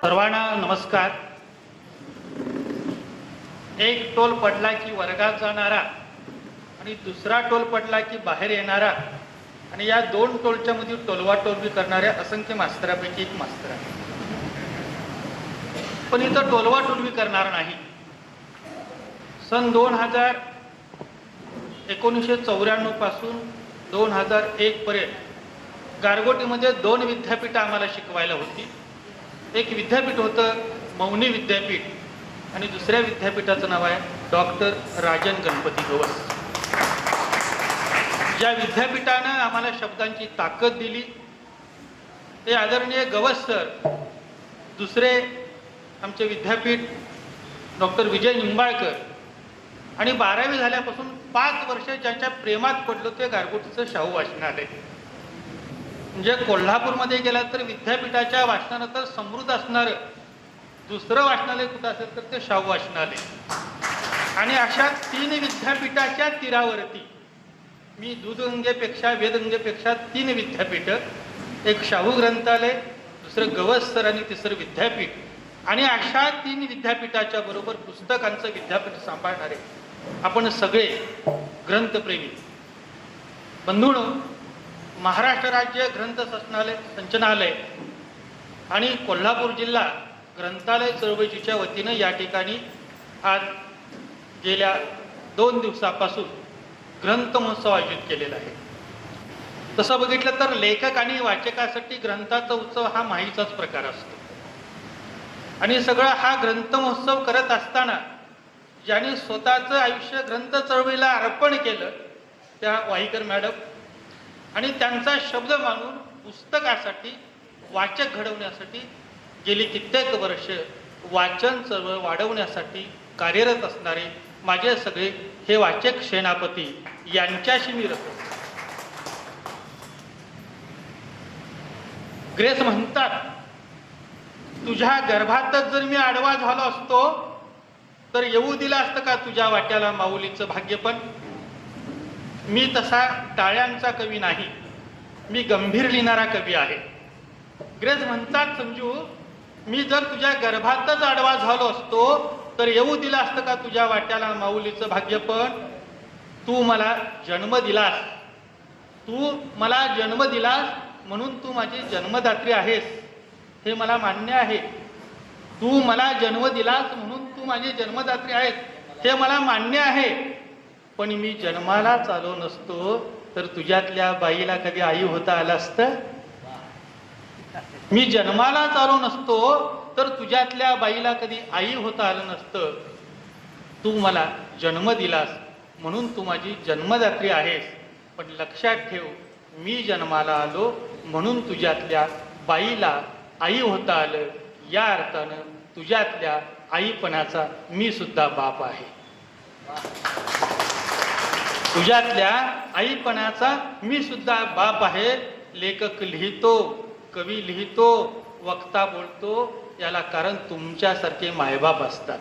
सर्वांना नमस्कार. एक टोल पडला की वर्गात जाणारा आणि दुसरा टोल पडला की बाहेर येणारा आणि या दोन टोलच्या मध्ये टोलवाटोलवी करणाऱ्या असंख्य मास्तरापैकी एक मास्तर आहे. पण इथं टोलवाटोलवी करणार नाही. सन 1994 पासून 2001 पर्यंत गारगोटीमध्ये 2 विद्यापीठं आम्हाला शिकवायला होती. एक विद्यापीठ होतं मौनी विद्यापीठ आणि दुसऱ्या विद्यापीठाचं नाव आहे डॉक्टर राजन गणपती गवस. ज्या विद्यापीठानं आम्हाला शब्दांची ताकद दिली ते आदरणीय गवस सर, दुसरे आमचे विद्यापीठ डॉक्टर विजय निंबाळकर आणि 12वी झाल्यापासून 5 वर्ष ज्यांच्या प्रेमात पडलो ते गारगोटीचं शाहू वाचनालय. म्हणजे कोल्हापूरमध्ये गेला तर विद्यापीठाच्या वाचनानं तर समृद्ध असणारं दुसरं वाचनालय कुठं असेल तर ते शाहू वाचनालय. आणि अशा 3 विद्यापीठाच्या तीरावरती मी दूधगंगेपेक्षा वेदगंगेपेक्षा 3 विद्यापीठं, एक शाहू ग्रंथालय, दुसरं गवस सर आणि तिसरं विद्यापीठ, आणि अशा 3 विद्यापीठाच्या बरोबर पुस्तकांचं विद्यापीठ सांभाळणारे आपण सगळे ग्रंथप्रेमी बंधूंनो, महाराष्ट्र राज्य ग्रंथ संचनालय आणि कोल्हापूर जिल्हा ग्रंथालय चळवळीच्या वतीनं या ठिकाणी आज गेल्या 2 दिवसापासून ग्रंथ महोत्सव आयोजित केलेला आहे. तसं बघितलं तर लेखक आणि वाचकासाठी ग्रंथाचा उत्सव हा माहीचाच प्रकार असतो. आणि सगळा हा ग्रंथ महोत्सव करत असताना ज्यांनी स्वतःचं आयुष्य ग्रंथ चळवळीला अर्पण केलं त्या वाईकर मॅडम आणि त्यांचा शब्द मानून पुस्तकासाठी, वाचक घडवण्यासाठी गेली कित्येक वर्ष वाचन चळवळ वाढवण्यासाठी कार्यरत असणारे माझे सगळे हे वाचक सेनापती यांच्याशी मी रचतो. ग्रेस म्हणतात, तुझ्या गर्भातच जर मी आडवा झालो असतो तर येऊ दिलं असतं का तुझ्या वाट्याला माऊलीचं भाग्यपण. मी तसा टाळ्यांचा कवी नाही, मी गंभीर लिहिणारा कवी आहे. ग्रेस म्हणतात, संजू, मी जर तुझ्या गर्भातच आडवा झालो असतो तर येऊ दिलं असतं का तुझ्या वाट्याला माऊलीचं भाग्यपण. तू मला जन्म दिलास, तू मला जन्म दिलास म्हणून तू माझी जन्मदात्री आहेस, हे मला मान्य आहे. तू मला जन्म दिलास म्हणून तू माझी जन्मदात्री आहेस, हे मला मान्य आहे. पण मी जन्मालाच आलो नसतो तर तुझ्यातल्या बाईला कधी आई होता आलं असतं. मी जन्मालाच आलो नसतो तर तुझ्यातल्या बाईला कधी आई होता आलं नसतं. तू मला जन्म दिलास म्हणून तू माझी जन्मदात्री आहेस. पण लक्षात ठेव, मी जन्माला आलो म्हणून तुझ्यातल्या बाईला आई होता आलं. या अर्थानं तुझ्यातल्या आईपणाचा मी सुद्धा बाप आहे. तुझ्यातल्या आईपणाचा मी सुद्धा बाप आहे. लेखक लिहितो, कवी लिहितो, वक्ता बोलतो, याला कारण तुमच्यासारखे मायबाप असतात.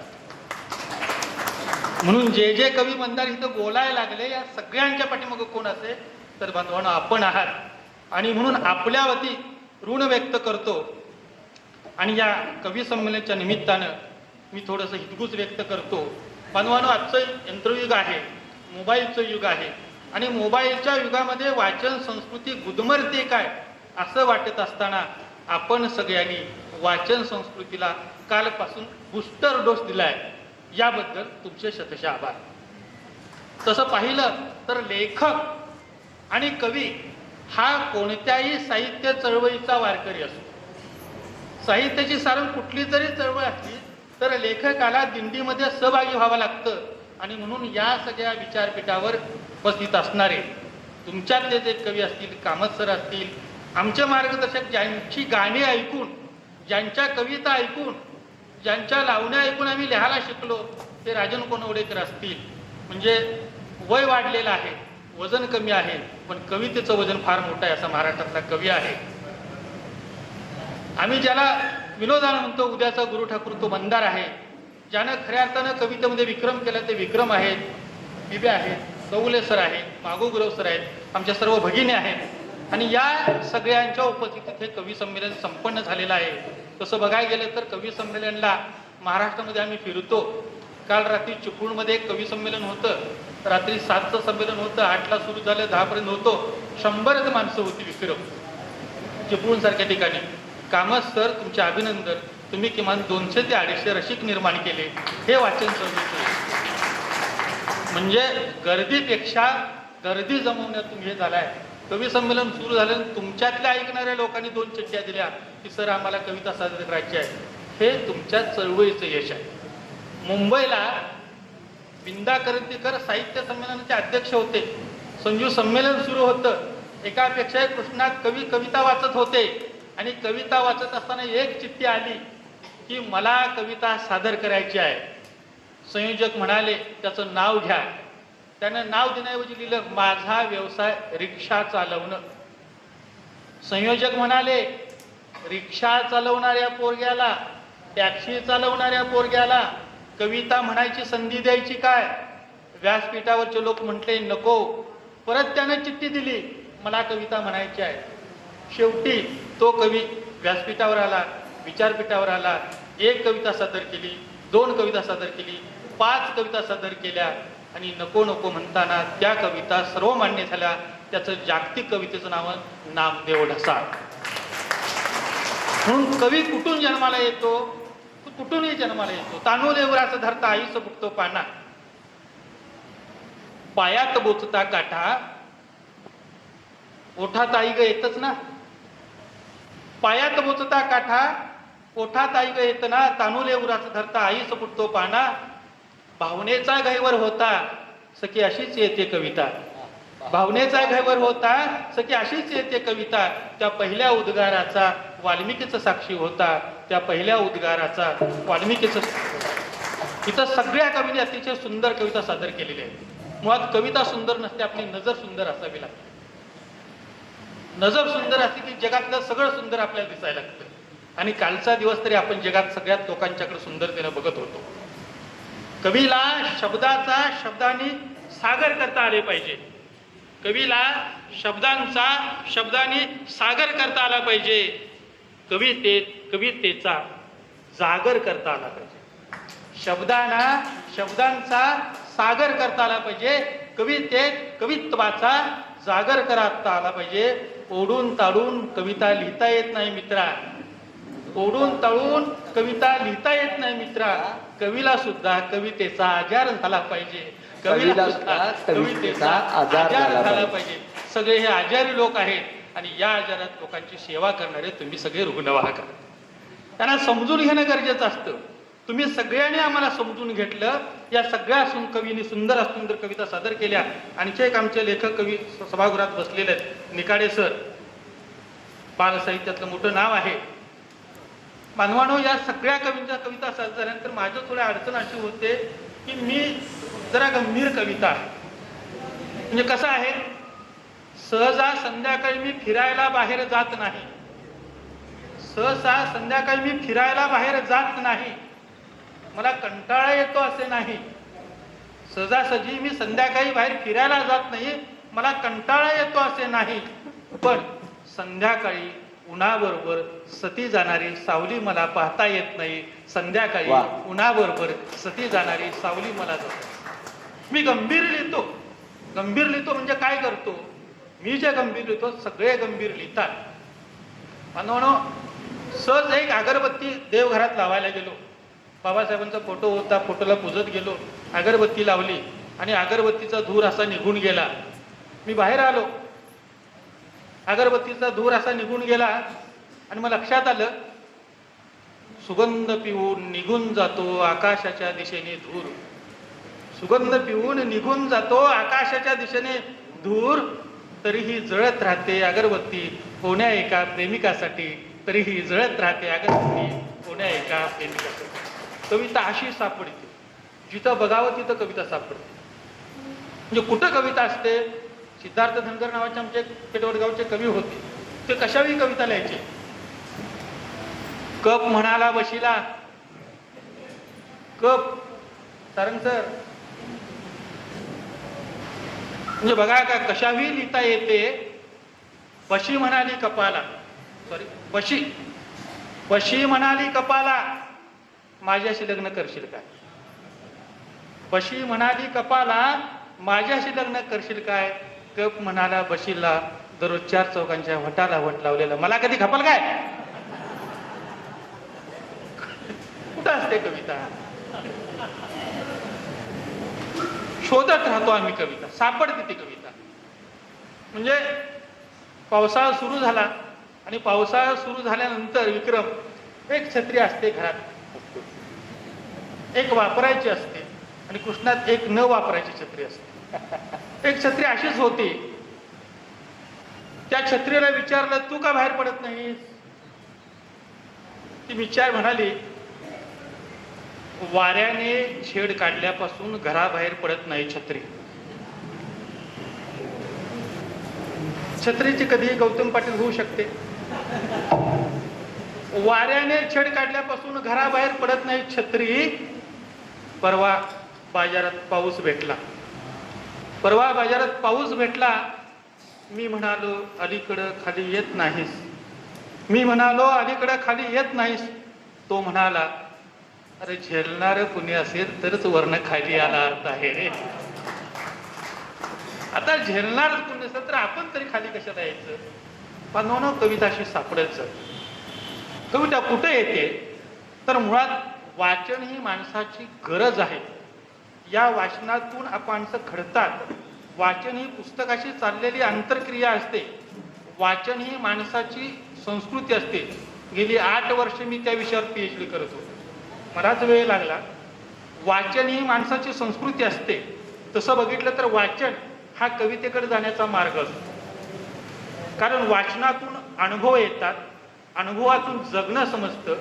म्हणून जे जे कवी मंदार इथं बोलायला लागले या सगळ्यांच्या पाठीमागे कोण असेल तर बांधवांनो आपण आहात. आणि म्हणून आपल्या वती ऋण व्यक्त करतो. आणि या कवी संमेलनाच्या निमित्तानं मी थोडंसं हितगुज व्यक्त करतो. बांधवांनो, आजचं यंत्रयुग आहे, मोबाईलचं युग आहे आणि मोबाईलच्या युगामध्ये वाचन संस्कृती गुदमरते काय असं वाटत असताना आपण सगळ्यांनी वाचन संस्कृतीला कालपासून बूस्टर डोस दिलाय, याबद्दल तुमचे शतशः आभार. तसं पाहिलं तर लेखक आणि कवी हा कोणत्याही साहित्य चळवळीचा वारकरी असतो. साहित्याची सारण कुठली जरी चळवळ असली तर लेखकाला दिंडीमध्ये सहभागी व्हावं लागतं. आणि म्हणून या सगळ्या विचारपीठावर उपस्थित असणारे तुमच्यातले जे कवी असतील, कामत सर असतील, आमचे मार्गदर्शक, ज्यांची गाणी ऐकून, ज्यांच्या कविता ऐकून, ज्यांच्या लावण्या ऐकून आम्ही लिहायला शिकलो ते राजन कोनवडेकर असतील. म्हणजे वय वाढलेलं आहे, वजन कमी आहे, पण कवितेचं वजन फार मोठं आहे असा महाराष्ट्रातला कवी आहे. आम्ही ज्याला विनोदानं म्हणतो उद्याचा गुरु ठाकूर तो मंदार आहे. ज्यानं खऱ्या अर्थानं कवितेमध्ये विक्रम केला ते विक्रम आहेत, बिबे आहेत, कौले सर आहेत, मागो गुरव सर आहेत, आमच्या सर्व भगिनी आहेत. आणि या सगळ्यांच्या उपस्थितीत हे कवी संमेलन संपन्न झालेलं आहे. तसं बघायला गेलं तर कवी संमेलनला महाराष्ट्रामध्ये आम्ही फिरतो. काल रात्री चिपळूणमध्ये एक कवी संमेलन होतं. रात्री 7चं संमेलन होतं, 8ला सुरू झालं, 10पर्यंत होतो. 100च माणसं होती विक्रम चिपळूणसारख्या ठिकाणी. कामत सर, तुमचे अभिनंदन. तुम्ही किमान 200 ते 250 रसिक निर्माण केले. हे वाचन चळवळीचं म्हणजे गर्दीपेक्षा गर्दी जमवण्यात तुम्ही हे झालाय. कवी संमेलन सुरू झालं, तुमच्यातल्या ऐकणाऱ्या लोकांनी 2 चिठ्ठ्या दिल्या की सर आम्हाला कविता सादर करायची आहे. हे तुमच्या चळवळीचं यश आहे. मुंबईला विंदा करंदीकर साहित्य संमेलनाचे अध्यक्ष होते. संजू संमेलन सुरू होतं, एकापेक्षा एक कृष्णात कवी कविता वाचत होते आणि कविता वाचत असताना एक चिठ्ठी आली की मला कविता सादर करायची आहे. संयोजक म्हणाले त्याचं नाव घ्या. त्यानं नाव देण्याऐवजी लिहिलं माझा व्यवसाय रिक्षा चालवणं. संयोजक म्हणाले रिक्षा चालवणाऱ्या पोरग्याला, टॅक्सी चालवणाऱ्या पोरग्याला कविता म्हणायची संधी द्यायची काय? व्यासपीठावरचे लोक म्हटले नको. परत त्याने चिठ्ठी दिली मला कविता म्हणायची आहे. शेवटी तो कवी व्यासपीठावर आला, विचारपीठावर आला. 1 कविता सादर केली, 2 कविता सादर केली, 5 कविता सादर केल्या आणि नको नको म्हणताना त्या कविता सर्वमान्य झाल्या. त्याचं जागतिक कवितेचं नाव नामदेव ढसाळ. म्हणून कवी कुठून जन्माला येतो? कुठूनही जन्माला येतो. तांदूळ उराचं धरता आईचं फुकतो पाना, पायात बोचता काठा, ओठात आई ग येतच ना. पायात बोचता काठा, ओठात आई ग येत ना. तांदूळ उराचं धरता आईचं फुकतो पाना, भावनेचा घाईवर होता सखी अशीच येते कविता. भावनेचा घाईवर होता सखी अशीच येते कविता. त्या पहिल्या उद्गाराचा वाल्मिकीचा साक्षी होता. त्या पहिल्या उद्गाराचा वाल्मिकीचं. इथं सगळ्या कवीने अतिशय सुंदर कविता सादर केलेल्या आहेत. मुळात कविता सुंदर नसते, आपली नजर सुंदर असावी लागते. नजर सुंदर असते की जगातलं सगळं सुंदर आपल्याला दिसायला लागतं. आणि कालचा दिवस तरी आपण जगात सगळ्यात लोकांच्याकडे सुंदरतेनं बघत होतो. कवीला शब्दाचा शब्दांनी सागर करता आले पाहिजे. कवीला शब्दांचा शब्दांनी सागर करता आला पाहिजे. कवितेचा जागर करता आला पाहिजे. शब्दांचा सागर करता आला पाहिजे. कवित्वाचा जागर करता आला पाहिजे. ओढून ताडून कविता लिहिता येत नाही मित्रा. ओढून ताळून कविता लिहिता येत नाही मित्रा. कवीला सुद्धा कवितेचा आजार झाला पाहिजे. कवीला सुद्धा कवितेचा आजार झाला पाहिजे. सगळे हे आजारी लोक आहेत आणि या आजारात लोकांची सेवा करणारे तुम्ही सगळे रुग्णवाहक आहात. त्यांना समजून घेणं गरजेचं असतं. तुम्ही सगळ्यांनी आम्हाला समजून घेतलं. या सगळ्या कवींनी सुंदर सुंदर कविता सादर केल्या. आणखी एक आमचे लेखक कवी सभागृहात बसलेले आहेत, निकाडे सर. बालसाहित्यातलं मोठं नाव आहे. मानवानो, या सगळ्या कवींच्या कविता सादर झाल्यानंतर माझ्या थोड्या अडचण अशी होते की मी जरा गंभीर कविता आहे. म्हणजे कसं आहे, सहसा संध्याकाळी मी फिरायला बाहेर जात नाही. सहसा संध्याकाळी मी फिरायला बाहेर जात नाही. मला कंटाळा येतो असे नाही. सहजासहजी मी संध्याकाळी बाहेर फिरायला जात नाही. मला कंटाळा येतो असे नाही. पण संध्याकाळी उन्हाबरोबर सती जाणारी सावली मला पाहता येत नाही. संध्याकाळी उन्हाबरोबर सती जाणारी सावली मला जाते. मी गंभीर लिहितो. गंभीर लिहितो म्हणजे काय करतो मी? जे गंभीर लिहितो सगळे गंभीर लिहितात. म्हणून सहज एक अगरबत्ती देवघरात लावायला गेलो. बाबासाहेबांचा फोटो होता, फोटोला पुजत गेलो. अगरबत्ती लावली आणि अगरबत्तीचा धूर असा निघून गेला. मी बाहेर आलो. अगरबत्तीचा धूर असा निघून गेला आणि मग लक्षात आलं, सुगंध पिऊन निघून जातो आकाशाच्या दिशेने धूर. सुगंध पिऊन निघून जातो आकाशाच्या दिशेने धूर. तरीही जळत राहते अगरबत्ती कोण्या एका प्रेमिकासाठी. तरीही जळत राहते अगरबत्ती कोण्या एका प्रेमिकासाठी. कविता अशी सापडते, जिथं बघावं तिथं कविता सापडते. म्हणजे कुठं कविता असते? सिद्धार्थ धनगर नावाचे आमचे पेटवडगावचे कवी होते. ते कशावी कविता लिहायचे. कप म्हणाला बशीला. कप सारंग सर म्हणजे बघा का कशावी लिहिता येते. बशी म्हणाली कपाला. सॉरी, बशी पशी म्हणाली कपाला, माझ्याशी लग्न करशील काय? पशी म्हणाली कपाला, माझ्याशी लग्न करशील काय? कप म्हणाला बशीला, दररोज 4 चौकांच्या वटाला वट लावलेला, मला कधी खपल काय? कुठं असते कविता? शोधत राहतो आम्ही कविता, सापडते ती कविता. म्हणजे पावसाळा सुरू झाला आणि पावसाळा सुरू झाल्यानंतर विक्रम, एक छत्री असते घरात, एक वापरायची असते आणि कृष्णात एक न वापरायची छत्री असते. एक छत्री अशीच होती. त्या छत्रीला विचारलं, तू का बाहेर पडत नाहीस? ती बिचारी म्हणाली, वाऱ्याने छेड काढल्यापासून घराबाहेर पडत नाही छत्री. छत्रीची कधीही गौतम पाटील होऊ शकते. वाऱ्याने छेड काढल्यापासून घराबाहेर पडत नाही छत्री. परवा बाजारात पाऊस भेटला. परवा बाजारात पाऊस भेटला. मी म्हणालो अलीकडं खाली येत नाहीस. मी म्हणालो अलीकडं खाली येत नाहीस. तो म्हणाला, अरे झेलणारं कुणी असेल तरच वर्ण खाली आला अर्थ आहे रे. आता झेलणार कुणी असेल तर आपण तरी खाली कशाला यायचं? पण कविताशी सापडायचं. कविता कुठे येते? तर मुळात वाचन ही माणसाची गरज आहे. या वाचनातून माणसं घडतात. वाचन ही पुस्तकाशी चाललेली आंतरक्रिया असते. वाचन ही माणसाची संस्कृती असते. गेली 8 वर्ष मी त्या विषयावर PhD करत होतो. बराच वेळ लागला. वाचन ही माणसाची संस्कृती असते. तसं बघितलं तर वाचन हा कवितेकडे जाण्याचा मार्ग असतो. कारण वाचनातून अनुभव येतात. अनुभवातून जगणं समजतं.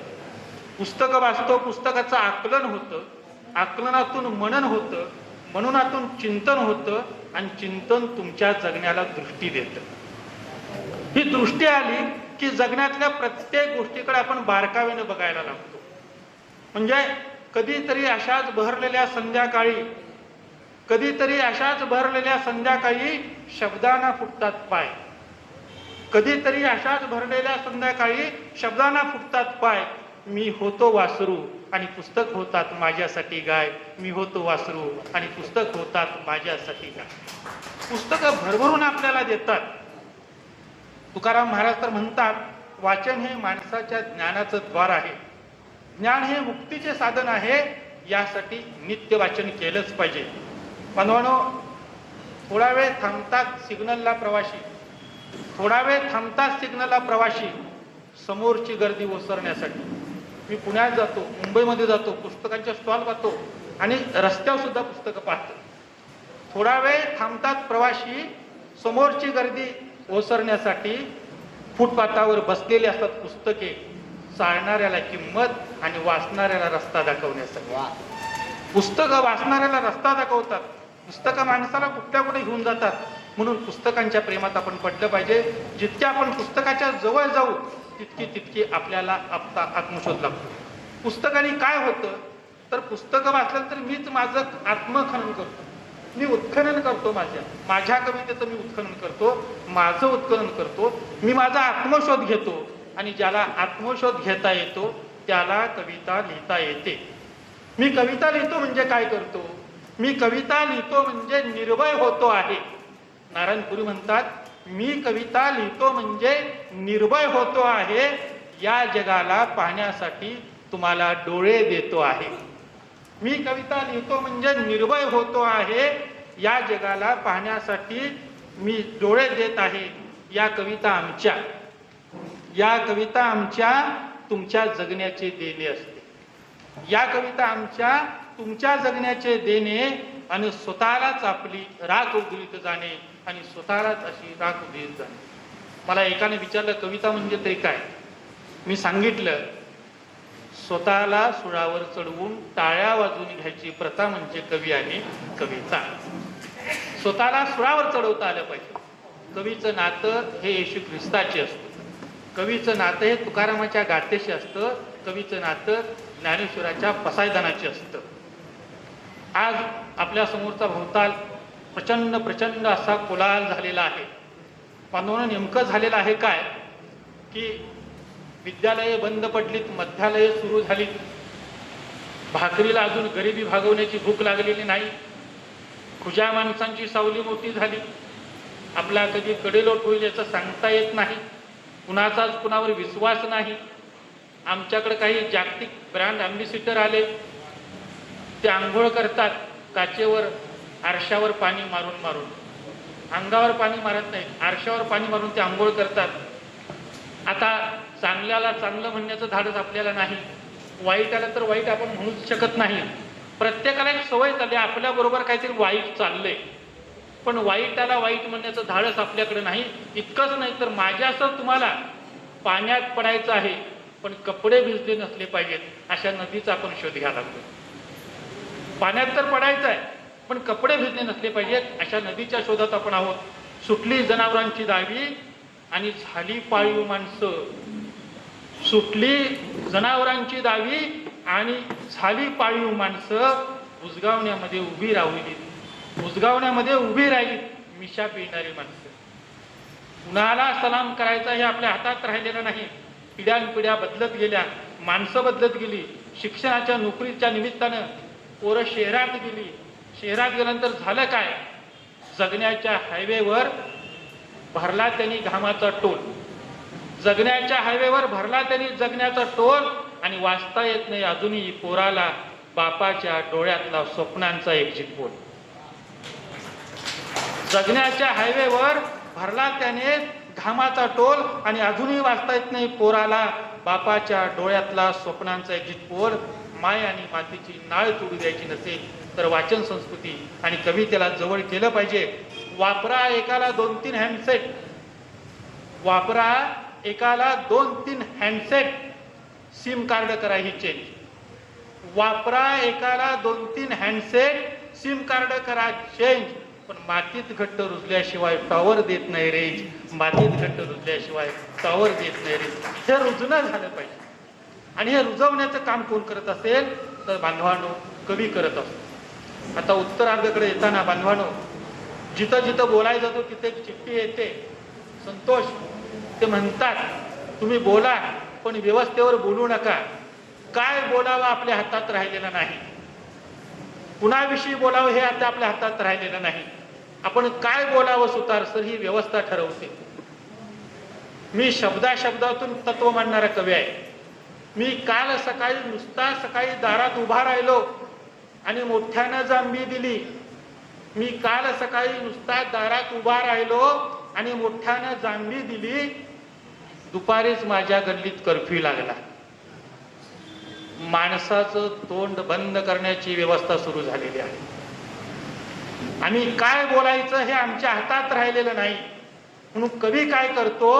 पुस्तकं वाचतो, पुस्तकाचं आकलन होतं. आकलनातून मनन होतं. मननातून चिंतन होतं आणि चिंतन तुमच्या जगण्याला दृष्टी देतं. ही दृष्टी आली की जगण्यातल्या प्रत्येक गोष्टीकडे आपण बारकावेनं बघायला लागतो. म्हणजे कधीतरी अशाच बहरलेल्या संध्याकाळी, कधीतरी अशाच बहरलेल्या संध्याकाळी शब्दांना फुटतात पाय. कधीतरी अशाच भरलेल्या संध्याकाळी शब्दांना फुटतात पाय. मी होतो वासरू आणि पुस्तक होतात माझ्यासाठी गाय. मी होतो वासरू आणि पुस्तक होतात माझ्यासाठी गाय. पुस्तकं भरभरून आपल्याला देतात. तुकाराम महाराज तर म्हणतात, वाचन हे माणसाच्या ज्ञानाचं द्वार आहे. ज्ञान हे मुक्तीचे साधन आहे. यासाठी नित्य वाचन केलंच पाहिजे. बांधवांनो, थोडा वेळ थांबतात सिग्नलला प्रवासी. थोडा वेळ थांबतात सिग्नलला प्रवासी समोरची गर्दी ओसरण्यासाठी. मी पुण्यात जातो, मुंबईमध्ये जातो, पुस्तकांच्या स्टॉल पाहतो आणि रस्त्यावर सुद्धा पुस्तकं पाहतो. थोडा वेळ थांबतात प्रवासी समोरची गर्दी ओसरण्यासाठी. फुटपाथावर बसलेली असतात पुस्तके, चालणाऱ्याला किंमत आणि वाचणाऱ्याला रस्ता दाखवण्यासाठी. पुस्तकं वाचणाऱ्याला रस्ता दाखवतात. पुस्तकं माणसाला कुठल्या कुठे घेऊन जातात. म्हणून पुस्तकांच्या प्रेमात आपण पडलं पाहिजे. जितके आपण पुस्तकाच्या जवळ जाऊ तितकी आपल्याला आत्मशोध लागतो. पुस्तकाने काय होतं तर पुस्तकं वाचलं तर मीच माझं आत्मखनन करतो. मी उत्खनन करतो. माझ्या कवितेचं मी उत्खनन करतो. माझं उत्खनन करतो. मी माझा आत्मशोध घेतो. आणि ज्याला आत्मशोध घेता येतो त्याला कविता लिहिता येते. मी कविता लिहितो म्हणजे काय करतो? मी कविता लिहितो म्हणजे निर्भय होतो आहे. नारायणपुरी म्हणतात, मी कविता लिहितो म्हणजे निर्भय होतो आहे. या जगाला पाहण्यासाठी तुम्हाला डोळे देतो आहे. मी कविता लिहितो म्हणजे निर्भय होतो आहे. या जगाला पाहण्यासाठी मी डोळे देत आहे. या कविता आमच्या तुमच्या जगण्याचे देणे असते. या कविता आमच्या तुमच्या जगण्याचे देणे आणि स्वतःलाच आपली राख उधळीत जाणे आणि स्वतःलाच अशी राख उधळीत जाणे. मला एकाने विचारलं कविता म्हणजे ते काय? मी सांगितलं, स्वतःला सुळावर चढवून टाळ्या वाजवून घ्यायची प्रथा म्हणजे कवी आणि कविता. स्वतःला सुळावर चढवता आलं पाहिजे. कवीचं नातं हे येशू ख्रिस्ताचे असतं. कवीचं नातं हे तुकारामाच्या गाथेशी असतं. कवीचं नातं ज्ञानेश्वराच्या पसायदानाचे असतं. आज आपल्या समोरचा भोवताल प्रचंड असा कोलाहल झालेला आहे. पण नेमकं झालेलं आहे काय की विद्यालये बंद पडलीत, मध्यालये सुरू झालीत, भाकरीला अजून गरिबी भागवण्याची भूक लागलेली नाही, खुज्या माणसांची सावली मोठी झाली, आपला कधी कडेलोट होईल याचं सांगता येत नाही, कुणाचाच कुणावर विश्वास नाही. आमच्याकडे काही जागतिक ब्रँड ॲम्बेसिडर आले, ते आंघोळ करतात काचेवर आरशावर पाणी मारून मारून, अंगावर पाणी मारत नाहीत, आरशावर पाणी मारून ते आंघोळ करतात. आता चांगल्याला चांगलं म्हणण्याचं धाडस आपल्याला नाही, वाईटाला तर वाईट आपण म्हणूच शकत नाही. प्रत्येकाला एक सवय झाली आपल्याबरोबर काहीतरी वाईट चाललंय, पण वाईटाला वाईट म्हणण्याचं धाडस आपल्याकडे नाही. इतकंच नाही तर माझ्यासह तुम्हाला पाण्यात पडायचं आहे, पण कपडे भिजले नसले पाहिजेत, अशा नदीचा आपण शोध घ्यायला लागतो. पाण्यात तर पडायचं आहे, पण कपडे भिजले नसले पाहिजेत, अशा नदीच्या शोधात आपण आहोत. सुटली जनावरांची दावी आणि झाली पाळीव माणसं, सुटली जनावरांची दावी आणि झाली पाळीव माणसं, उजगावण्यामध्ये उभी राहिली, उजगावण्यामध्ये उभी राहिली मिशा पिळणारी माणसं. कुणाला सलाम करायचा हे आपल्या हातात राहिलेलं नाही. पिढ्यानपिढ्या बदलत गेल्या, माणसं बदलत गेली. शिक्षणाच्या नोकरीच्या निमित्तानं पोरं शहरात गेली, शहरात गेल्यानंतर झालं काय, जगण्याच्या हायवेवर भरला त्यांनी घामाचा टोल, जगण्याच्या हायवेवर भरला त्यांनी जगण्याचा टोल, आणि वाचता येत नाही अजूनही पोराला बापाच्या डोळ्यातला स्वप्नांचा एक्झिट पोल. जगण्याच्या हायवेवर भरला त्याने घामाचा टोल, आणि अजूनही वाचता येत नाही पोराला बापाच्या डोळ्यातला स्वप्नांचा एक्झिट पोल. माय आणि मातीची नाळ तोडू द्यायची नसेल तर वाचन संस्कृती आणि कवितेला जवळ केलं पाहिजे. वापरा एकाला 2-3 हँडसेट, वापरा एकाला 2-3 हँडसेट, सिम कार्ड करा ही चेंज. वापरा एकाला 2-3 हँडसेट, सिम कार्ड करा चेंज. पण मातीत घट्ट रुजल्याशिवाय टॉवर देत नाही रेंज, मातीत घट्ट रुजल्याशिवाय टॉवर देत नाही रेंज. हे रुजणं झालं पाहिजे, आणि हे रुजवण्याचं काम कोण करत असेल तर बांधवानो कवी करत असतो. आता उत्तरार्धाकडे येताना बांधवानो, जिथं जिथं बोलायला जातो तिथे एक चिठ्ठी येते. संतोष ते म्हणतात तुम्ही बोला पण व्यवस्थेवर बोलू नका. काय बोलावं आपल्या हातात राहिलेलं नाही, कुणाविषयी बोलावं हे आता आपल्या हातात राहिलेलं नाही. आपण काय बोलावं सुतारसर ही व्यवस्था ठरवते. मी शब्दातून तत्व मांडणारा कवी आहे. मी काल सकाळी नुसता सकाळी दारात उभा राहिलो आणि मोठ्यानं जांभी दिली. मी काल सकाळी नुसता दारात उभा राहिलो आणि मोठ्यानं जांभी दिली. दुपारीच माझ्या गल्लीत कर्फ्यू लागला. माणसाचं तोंड बंद करण्याची व्यवस्था सुरू झालेली आहे. आम्ही काय बोलायचं हे आमच्या हातात राहिलेलं नाही. म्हणून कवी काय करतो,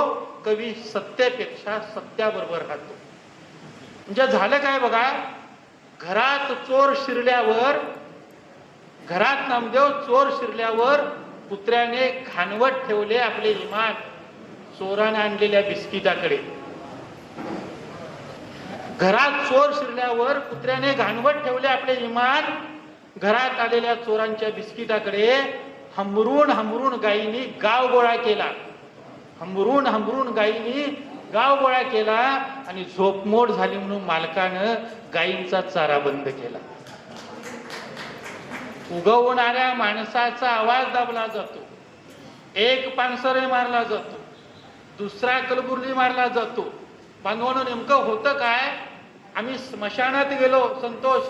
कवी सत्तेपेक्षा सत्याबरोबर राहतो. म्हणजे झालं काय बघा, घरात चोर शिरल्यावर, घरात नामदेव चोर शिरल्यावर कुत्र्याने घाणवट ठेवले आपले इमान चोराने आणलेल्या बिस्किटाकडे. घरात चोर शिरल्यावर कुत्र्याने घाणवट ठेवले आपले इमान घरात आलेल्या चोरांच्या बिस्किटाकडे. हमरून हमरून गायींनी गाव गोळा केला, हमरून हमरून गायींनी गाव गोळा केला, आणि झोपमोड झाली म्हणून मालकानं गायींचा चारा बंद केला. उगवणाऱ्या माणसाचा आवाज दाबला जातो, एक पानसरे मारला जातो, दुसरा कलबुर्गी मारला जातो. बांधवानं नेमकं होतं काय, आम्ही स्मशानात गेलो. संतोष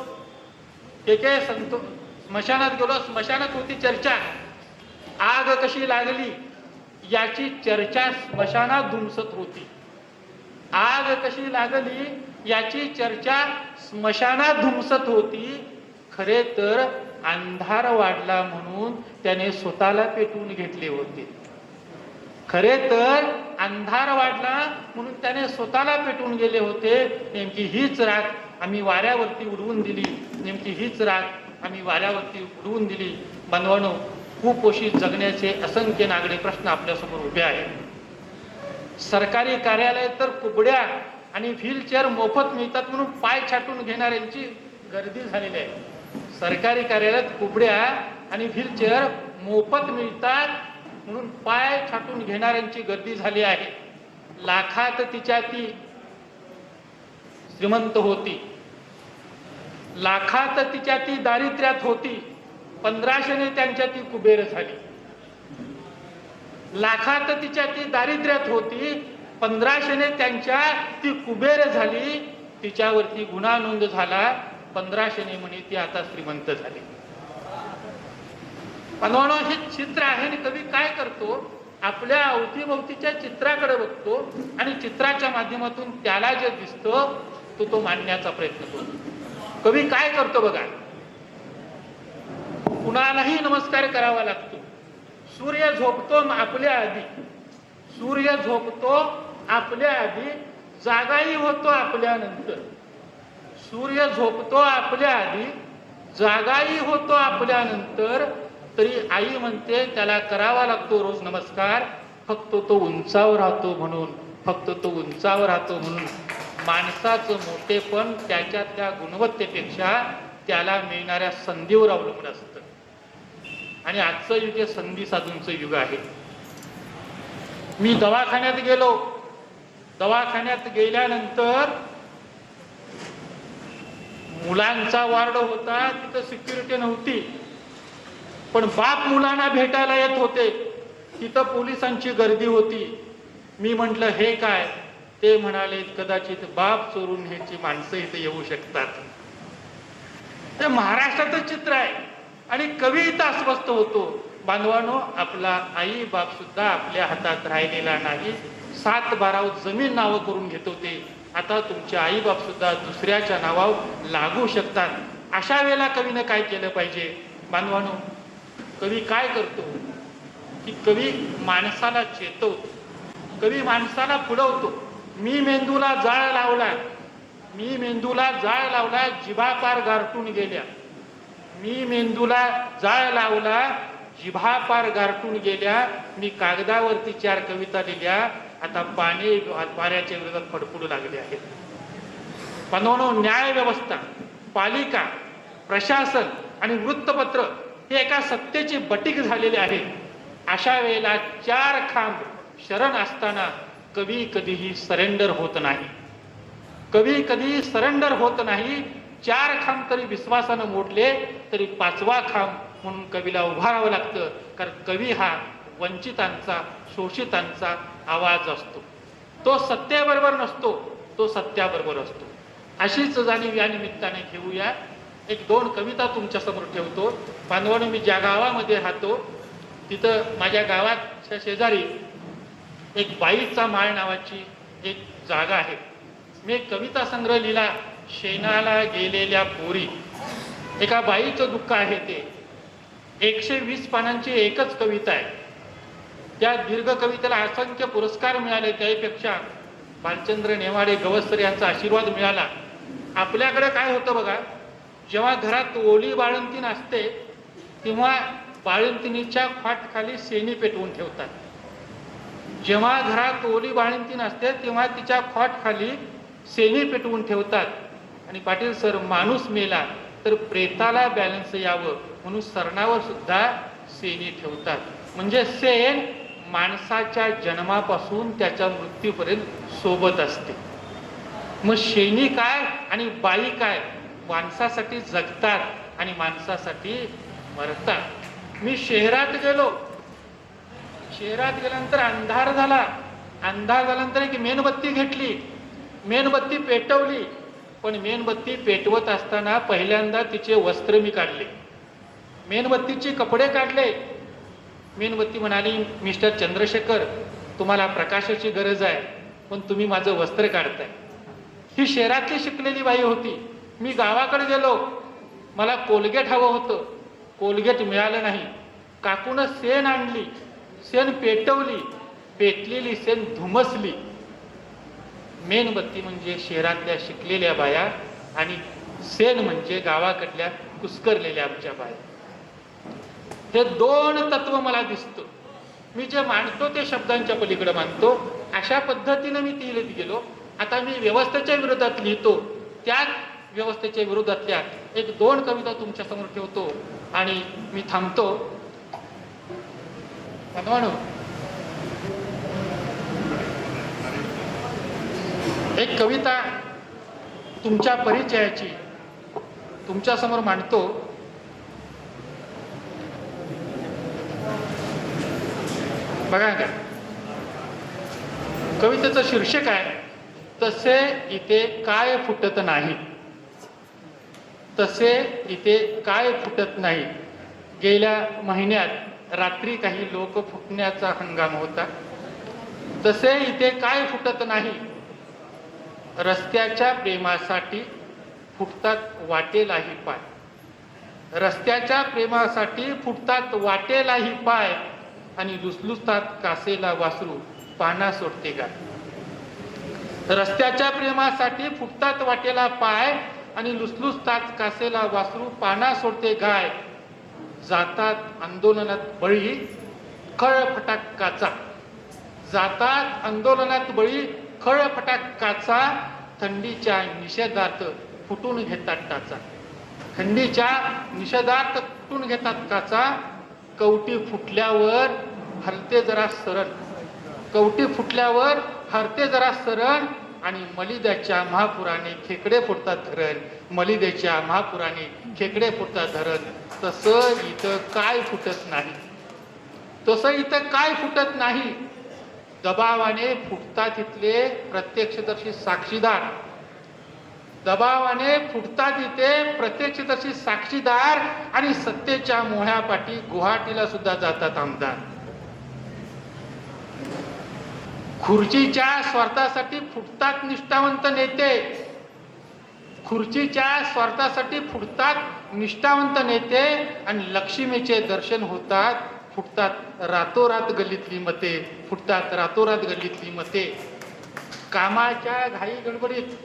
स्मशानात गेलो. स्मशानात होती चर्चा, आग कशी लागली याची चर्चा स्मशानात धुमसत होती. आग कशी लागली याची चर्चा स्मशानात धुमसत होती. खरे तर अंधार वाढला म्हणून त्याने स्वतःला पेटवून घेतले होते. खरे तर अंधार वाढला म्हणून त्याने स्वतःला पेटवून गेले होते. नेमकी हीच राख आम्ही वाऱ्यावरती उडवून दिली, नेमकी हीच राख आम्ही वाऱ्यावरती उडवून दिली. बांधवांनो, कुपोषित जगण्याचे असंख्य नागरिक प्रश्न आपल्यासमोर उभे आहेत. सरकारी कार्यालय तर कुबड्या आणि व्हीलचेअर मोफत मिळतात म्हणून पाय छाटून घेणाऱ्यांची गर्दी झालेली आहे. सरकारी कार्यालयात कुबड्या आणि व्हीलचेअर मोफत मिळतात म्हणून पाय छाटून घेणाऱ्यांची गर्दी झाली आहे. लाखात तिच्या ती श्रीमंत होती, लाखात तिच्या ती दारिद्र्यात होती, 1500ने त्यांच्या ती कुबेर झाली. लाखात तिच्या ती दारिद्र्यात होती, 1500ने त्यांच्या ती कुबेर झाली. तिच्यावरती गुन्हा नोंद झाला, 1500ने म्हणे ती आता श्रीमंत झाली. बनवणं हे चित्र आहे आणि कवी काय करतो, आपल्या अवतीभोवतीच्या चित्राकडे बघतो आणि चित्राच्या माध्यमातून त्याला जे दिसतं तो मांडण्याचा प्रयत्न करतो. कवी काय करतो बघा, कुणालाही नमस्कार करावा लागतो. सूर्य झोपतो आपल्या आधी, सूर्य झोपतो आपल्या आधी, जागाही होतो आपल्यानंतर. सूर्य झोपतो आपल्या आधी, जागाही होतो आपल्यानंतर, तरी आई म्हणते त्याला करावा लागतो रोज नमस्कार. फक्त तो उंचावर राहतो म्हणून, फक्त तो उंचावर राहतो म्हणून. माणसाचं मोठेपण त्याच्या त्या गुणवत्तेपेक्षा त्याला मिळणाऱ्या संधीवर अवलंबून असतं. आणि आजचं युग हे संधी साधूंचं युग आहे. मी दवाखान्यात गेलो, दवाखान्यात गेल्यानंतर मुलांचा वार्ड होता, तिथं सिक्युरिटी नव्हती, पण बाप मुलांना भेटायला येत होते, तिथं पोलिसांची गर्दी होती. मी म्हटलं हे काय, ते म्हणाले कदाचित बाप चोरून ह्याची माणसं इथे येऊ शकतात. ते महाराष्ट्राचं चित्र आहे आणि कवी इथं अस्वस्थ होतो. बांधवानो, आपला आई बाप सुद्धा आपल्या हातात राहिलेला नाही. 7-12 जमीन नावं करून घेत होते, आता तुमचे आई बाप सुद्धा दुसऱ्याच्या नावावर लागू शकतात. अशा वेळेला कवीनं काय केलं पाहिजे? बांधवानो, कवी काय करतो की कवी माणसाला चेतवतो, कवी माणसाला फुलवतो. मी मेंदूला जाळ लावला, मी मेंदूला जाळ लावला, जिभा पार गारटून गेल्या. मी मेंदूला जाळ लावला, जिभा पार गारटून गेल्या. मी कागदावरती 4 कविता लिहिल्या, आता पाण्याच्या विरोधात फडफडू लागले आहेत. बनवणं न्याय व्यवस्था, पालिका, प्रशासन आणि वृत्तपत्र हे एका सत्तेची बटीक झालेले आहे. अशा वेळेला 4 खांब शरण असताना कवी कधीही सरेंडर होत नाही. कवी कधी सरेंडर होत नाही. 4 खांब तरी विश्वासानं मोडले तरी 5वा खांब म्हणून कवीला उभा राहावं लागतं. कारण कवी हा वंचितांचा, शोषितांचा आवाज असतो. तो सत्तेबरोबर नसतो, तो सत्याबरोबर असतो. अशीच जाणीव या निमित्ताने घेऊया. 1-2 कविता तुमच्या समोर ठेवतो. बांधवांनो, मी ज्या गावामध्ये राहतो तिथं माझ्या गावाच्या शेजारी एक बाईचा माळ नावाची एक जागा आहे. मी एक कविता संग्रह लिहिला, शेणाला गेलेल्या पोरी. एका बाईचं दुःख आहे ते. 120 पानांची एकच कविता आहे. त्या दीर्घ कवितेला असंख्य पुरस्कार मिळाले. त्यापेक्षा भालचंद्र नेमाडे गवसकर यांचा आशीर्वाद मिळाला. आपल्याकडे काय होतं बघा, जेव्हा घरात ओली बाळंतीण असते तेव्हा बाळंतिणीच्या खाली शेणी पेटवून ठेवतात. जेव्हा घरात ओली बाळंतीण असते तेव्हा तिच्या खाली शेणी पेटवून ठेवतात. आणि पाटील सर, माणूस मेला तर प्रेताला बॅलन्स यावं म्हणून सरणावर सुद्धा शेणी ठेवतात. म्हणजे शेण माणसाच्या जन्मापासून त्याच्या मृत्यूपर्यंत सोबत असते. मग शेणी काय आणि बाई काय? माणसासाठी जगतात आणि माणसासाठी मरतात. मी शहरात गेलो, शहरात गेल्यानंतर अंधार झाला. अंधार झाल्यानंतर एक मेणबत्ती घेतली, मेणबत्ती पेटवली. पण मेणबत्ती पेटवत असताना पहिल्यांदा तिचे वस्त्र मी काढले, मेणबत्तीचे कपडे काढले. मेणबत्ती म्हणाली, मिस्टर चंद्रशेखर, तुम्हाला प्रकाशाची गरज आहे, पण तुम्ही माझं वस्त्र काढताय. ही शहरातली शिकलेली बाई होती. मी गावाकडे गेलो, मला कोलगेट हवं होतं, कोलगेट मिळालं नाही. काकूनं शेण आणली, शेण पेटवली, पेटलेली शेण धुमसली. मेणबत्ती म्हणजे शहरातल्या शिकलेल्या बाया आणि शेण म्हणजे गावाकडल्या कुस्करलेल्या आमच्या बाया. हे 2 तत्व मला दिसतं. मी जे मांडतो ते शब्दांच्या पलीकडे मानतो. अशा पद्धतीनं मी ती लिहित गेलो. आता मी व्यवस्थेच्या विरोधात लिहितो. त्याच व्यवस्थेच्या विरोधातल्या 1-2 कविता तुमच्या समोर ठेवतो आणि मी थांबतो. बांधवांनो, एक कविता तुमच्या परिचयाची तुमच्यासमोर मांडतो. बघा का, कवितेचं शीर्षक आहे तसे इथे काय फुटत नाही. तसे इथे काय फुटत नाही. गेल्या महिन्यात रात्री काही लोक फुटण्याचा हंगाम होता. तसे इथे काय फुटत नाही. रस्त्याच्या प्रेमासाठी फुटतात वाटेलाही पाय. रस्त्याच्या प्रेमासाठी फुटतात वाटेलाही पाय आणि लुसलुसतात कासेला वासरू पाना सोडते गाय. रस्त्याच्या प्रेमासाठी फुटतात वाटेला पाय आणि लुसलुसतात कासेला वासरू पाना सोडते गाय. जातात आंदोलनात बळी खळफटाकाचा. जातात आंदोलनात बळी खळफटाकाचा. थंडीच्या निषेधार्थ फुटून घेतात टाचा. थंडीच्या निषेधार्थ फुटून घेतात काचा. कवटी फुटल्यावर हलते जरा सरण. कवटी फुटल्यावर हरते जरा सरण आणि मलिदाच्या महापुराने खेकडे फुटतात धरण. मलिदाच्या महापुराने खेकडे फुटतात धरण. तसं इथं काय फुटत नाही. तसं इथं काय फुटत नाही. दबावाने फुटतात इथले प्रत्यक्षदर्शी साक्षीदार. दबावाने फुटतात इथे प्रत्यक्षदर्शी साक्षीदार आणि सत्तेच्या मोह्यापाठी गुवाहाटीला सुद्धा जातात आमदार. खुर्चीच्या स्वार्थासाठी फुटतात निष्ठावंत नेते. खुर्चीच्या स्वार्थासाठी फुटतात निष्ठावंत नेते आणि लक्ष्मीचे दर्शन होतात फुटतात रातोरात गल्लीतली मते. फुटतात रातोरात गल्लीतली मते. कामाच्या घाई गडबडीत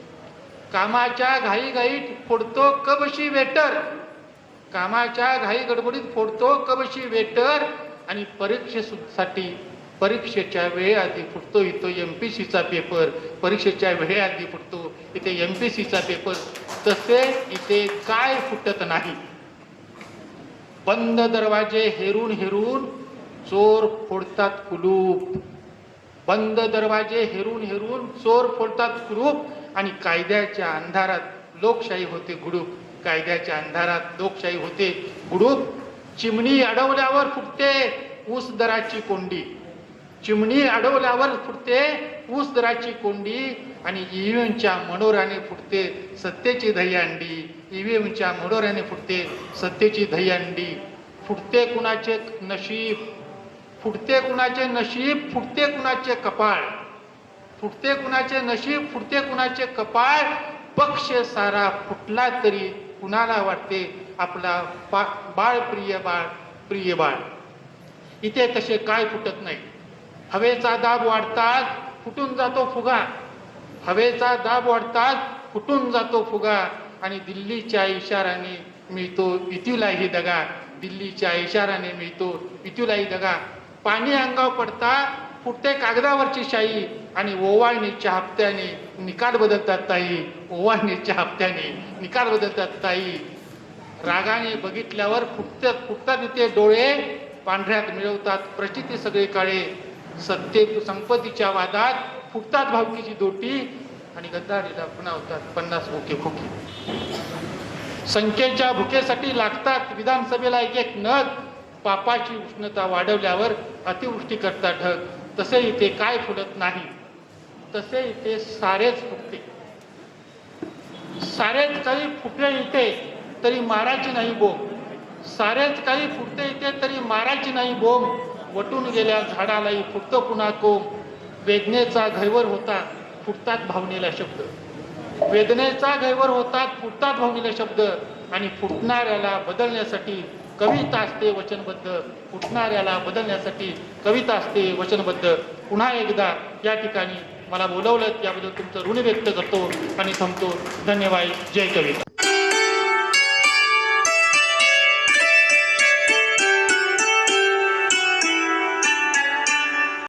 कामाच्या घाईघाईत फोडतो कबशी वेटर. कामाच्या घाई गडबडीत फोडतो कबशी वेटर आणि परीक्षेसाठी परीक्षेच्या वेळेआधी फुटतो इथं MPSCचा पेपर. परीक्षेच्या वेळेआधी फुटतो इथे MPSCचा पेपर. तसे इथे काय फुटत नाही. बंद दरवाजे हेरून हेरून चोर फोडतात कुलूप. बंद दरवाजे हेरून हेरून चोर फोडतात कुलूप आणि कायद्याच्या अंधारात लोकशाही होते गुडूप. कायद्याच्या अंधारात लोकशाही होते गुडूप. चिमणी अडवल्यावर फुटते ऊस दराची कोंडी. चिमणी अडवल्यावर फुटते ऊस दराची कोंडी आणि EVMच्या मनोराने फुटते सत्तेची दहीहंडी. EVMच्या मनोराने फुटते सत्तेची दहीहंडी. फुटते कुणाचे नशीब. फुटते कुणाचे नशीब. फुटते कुणाचे कपाळ. फुटते कुणाचे नशीब. फुटते कुणाचे कपाळ. पक्ष सारा फुटला तरी कुणाला वाटते आपला बाळ प्रिय बाळ प्रिय बाळ. इथे तसे काय फुटत नाही. हवेचा दाब वाढतात फुटून जातो फुगा. हवेचा दाब वाढतात फुटून जातो फुगा आणि दिल्लीच्या इशाराने मिळतो इथूलाही दगा. दिल्लीच्या इशाराने मिळतो इथूलाही दगा. पाणी अंगावर पडता फुटते कागदावरची शाई आणि ओवाळणीच्या हप्त्याने निकाल बदलतात ताई. ओवाळणीच्या हप्त्याने निकाल बदलतात ताई. रागाने बघितल्यावर फुटतात इथे डोळे. पांढऱ्यात मिळवतात प्रचिती सगळे काळे. सत्ते संपत्तीच्या वादात फुटतात भावकीची दोटी आणि गद्दारीला खुणावतात 50 भुके फुके. संख्येच्या भुकेसाठी लागतात विधानसभेला एक एक नग. पापाची उष्णता वाढवल्यावर अतिवृष्टी करतात ढग. तसे इथे काय फुटत नाही. तसे इथे सारेच फुटते. सारेच काही फुटले इथे तरी मारायची नाही बोंब. सारेच काही फुटते इथे तरी मारायची नाही बोंब. वटून गेल्या झाडालाही फुटतो पुन्हा कोंब. वेदनेचा घैवर होता फुटतात भावनेला शब्द. वेदनेचा घैवर होतात फुटतात भावनेला शब्द आणि फुटणाऱ्याला बदलण्यासाठी कविता असते वचनबद्ध. फुटणाऱ्याला बदलण्यासाठी कविता असते वचनबद्ध. पुन्हा एकदा या ठिकाणी मला बोलवलं याबद्दल तुमचं ऋण व्यक्त करतो आणि थांबतो. धन्यवाद. जय कवी.